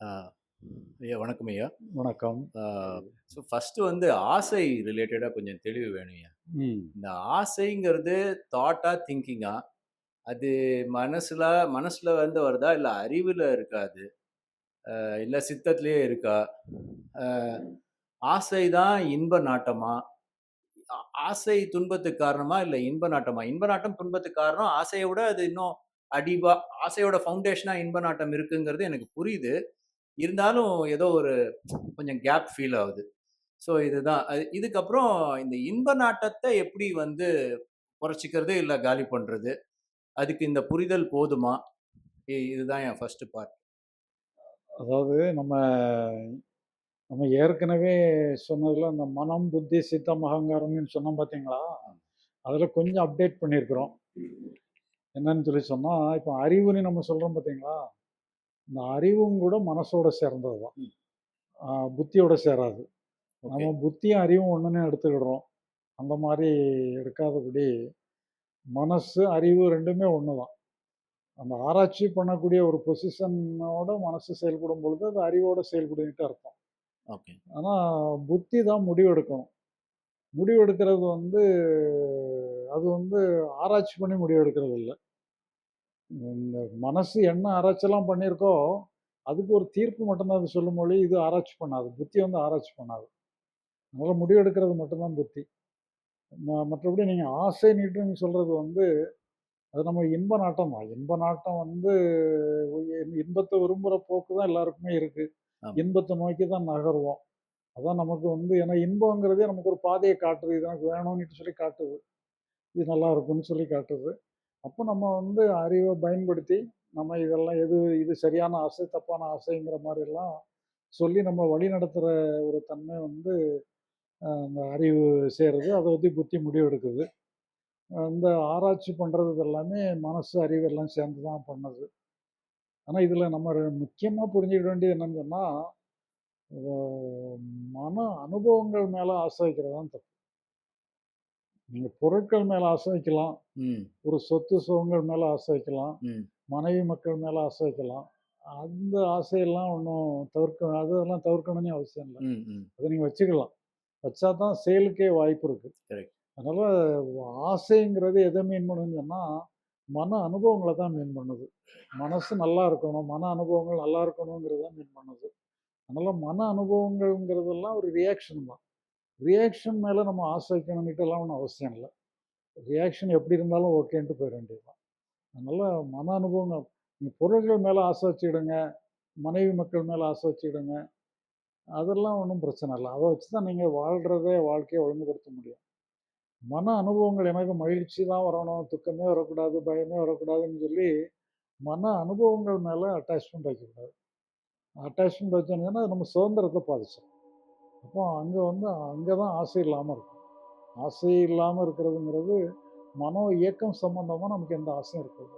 ஆ, ஐயா வணக்கம் ஐயா. வணக்கம். ஆ, ஸோ ஃபர்ஸ்ட்டு வந்து ஆசை ரிலேட்டடா கொஞ்சம் தெளிவு வேணும்யா. ம். இந்த ஆசைங்கிறது தாட்டா, திங்கிங்கா? அது மனசுல மனசுல வந்து வருதா? இல்ல அறிவுல இருக்கா அது? இல்ல சித்தத்திலேயே இருக்கா? அ ஆசை தான் இன்ப நாட்டமா? ஆ ஆசை துன்பத்துக்கு காரணமா? இல்ல இன்ப நாட்டமா? இன்ப நாட்டம் துன்பத்துக்கு காரணம். ஆசைய விட அது இன்னும் அடிபா ஆசையோட ஃபவுண்டேஷனா இன்ப நாட்டம் இருக்குங்கிறது எனக்கு புரியுது. இருந்தாலும் ஏதோ ஒரு கொஞ்சம் கேப் ஃபீல் ஆவுது. ஸோ இதுதான். இதுக்கப்புறம் இந்த இன்ப நாட்டத்த எப்படி வந்து குறைச்சுக்கிறது, இல்ல காலி பண்றது? அதுக்கு இந்த புரிதல் போதுமா? இதுதான் என் ஃபர்ஸ்ட் பார்ட். அதாவது நம்ம நம்ம ஏற்கனவே சொன்னதுல அந்த மனம், புத்தி, சித்தம், அகங்காரம்ன்னு சொன்னோம் பார்த்தீங்களா? அதில கொஞ்சம் அப்டேட் பண்ணியிருக்கிறோம். என்னன்னு சொன்னா, இப்ப அறிவுன்னு நம்ம சொல்றோம் பார்த்தீங்களா? இந்த அறிவும் கூட மனசோட சேர்ந்தது தான். ம். புத்தியோட சேராது. ஓகே. நம்ம புத்தியும், அறிவும் ஒண்ணுன்னு எடுத்துக்கிடுறோம். அந்த மாரி எடுக்காதபடி, மனசு, அறிவு 2மே ஒண்ணு தான். அந்த ஆராய்ச்சி பண்ணக்கூடிய ஒரு பொசிஷனோட மனசு செயல்படும் பொழுது, அது அறிவோட செயல்படுதுன்ட்டு அர்த்தம். ஓகே. ஆனா, புத்தி தான் முடிவெடுக்கணும். முடிவெடுக்கிறது வந்து அது வந்து ஆராய்ச்சி பண்ணி முடிவெடுக்கிறது இல்ல. இந்த மனசு என்ன ஆராய்ச்சிலாம் பண்ணியிருக்கோ, அதுக்கு ஒரு தீர்ப்பு மட்டும் தான் அது சொல்லும் ஒழிய, இது ஆராய்ச்சி பண்ணாது. புத்தி வந்து ஆராய்ச்சி பண்ணாது. அதனால முடிவெடுக்கிறது மட்டும் தான் புத்தி. மற்றபடி நீங்க ஆசைன்னுட்டு நீங்க சொல்றது வந்து, அது நம்ம இன்ப நாட்டம் தான். இன்ப நாட்டம் வந்து இன்பத்த விரும்புற போக்கு தான் எல்லாருக்குமே இருக்கு. ஆமா. இன்பத்த நோக்கி தான் நகர்வோம். அதான் நமக்கு வந்து ஏன்னா இன்பங்கிறதே நமக்கு ஒரு பாதைய காட்டுது. இது எனக்கு வேணும்னுட்டு சொல்லி காட்டுது. இது நல்லா இருக்கும்னு சொல்லி காட்டுது. அப்போ நம்ம வந்து அறிவ பயன்படுத்தி, நம்ம இதெல்லாம் இது சரியான ஆசை, தப்பான ஆசைங்கிற மாரிலாம் சொல்லி நம்ம வழிநடத்துற ஒரு தன்மை வந்து அந்த அறிவு சேருது. அத பத்தி புத்தி முடிவெடுக்குது. இந்த ஆராய்ச்சி பண்றது எல்லாமே மனசு, அறிவு எல்லாம் சேர்ந்து தான் பண்ணுது. ஆனா இதுல நம்ம முக்கியமா புரிஞ்சுக்க வேண்டியது என்னன்னு சொன்னா, அ மன அனுபவங்கள் மேல ஆசை வைக்கிறது தான் தப்பு. நீங்க பொருட்கள் மேல ஆசை வைக்கலாம். ம். ஒரு சொத்து சுகங்கள் மேல ஆசை வைக்கலாம். ம். மனைவி மக்கள் மேல ஆசை வைக்கலாம். அந்த ஆசையெல்லாம் ஒண்ணும் அதெல்லாம் தவிர்க்கணும்னு அவசியம் இல்ல. ம். ம். அத நீங்க வச்சுக்கலாம். வச்சா தான் செயலுக்கே வாய்ப்பு இருக்கு. கரெக்ட். அதனால ஆசைங்கிறது எத மீன் பண்ணுதுன்னு சொன்னா, மன அனுபவங்கள தான் மீன் பண்ணுது. மனசு நல்லா இருக்கணும், மன அனுபவங்கள் நல்லா இருக்கணுங்கிறத மீன் பண்ணுது. அதனால மன அனுபவங்கள்ங்கிறதெல்லாம் ஒரு ரியாக்ஷன் தான். ரியாக்ஷன் மேல நம்ம ஆசை வைக்கணும்னுட்டுலாம் ஒண்ணும் அவசியம் இல்ல. ரியாக்ஷன் எப்படி இருந்தாலும் ஓகேன்ட்டு போயிற வேண்டியது தான். அதனால மன அனுபவங்கள் நீங்க பொருள்கள் மேல ஆசை வச்சுக்கிடுங்க. மனைவி மக்கள் மேல ஆசை வச்சுக்கிடுங்க. அதெல்லாம் ஒண்ணும் பிரச்சனை இல்ல. அத வச்சு தான் நீங்க வாழ்க்கைய ஒழுங்குபடுத்த முடியும். மன அனுபவங்கள் எனக்கு மகிழ்ச்சி தான் வரணும், துக்கமே வரக்கூடாது, பயமே வரக்கூடாதுன்னு சொல்லி, மன அனுபவங்கள் மேல அட்டாச்மெண்ட் வைக்கக்கூடாது. அட்டாச்மெண்ட் வச்சோம்னா, அது நம்ம சுதந்திரத்த பாதிச்சிரும். அப்போ அங்க தான் ஆசை இல்லாம இருக்கும். ஆசை இல்லாம இருக்கிறதுங்கிறது, மனோ இயக்கம் சம்பந்தமா நமக்கு எந்த ஆசையும் இருக்காது.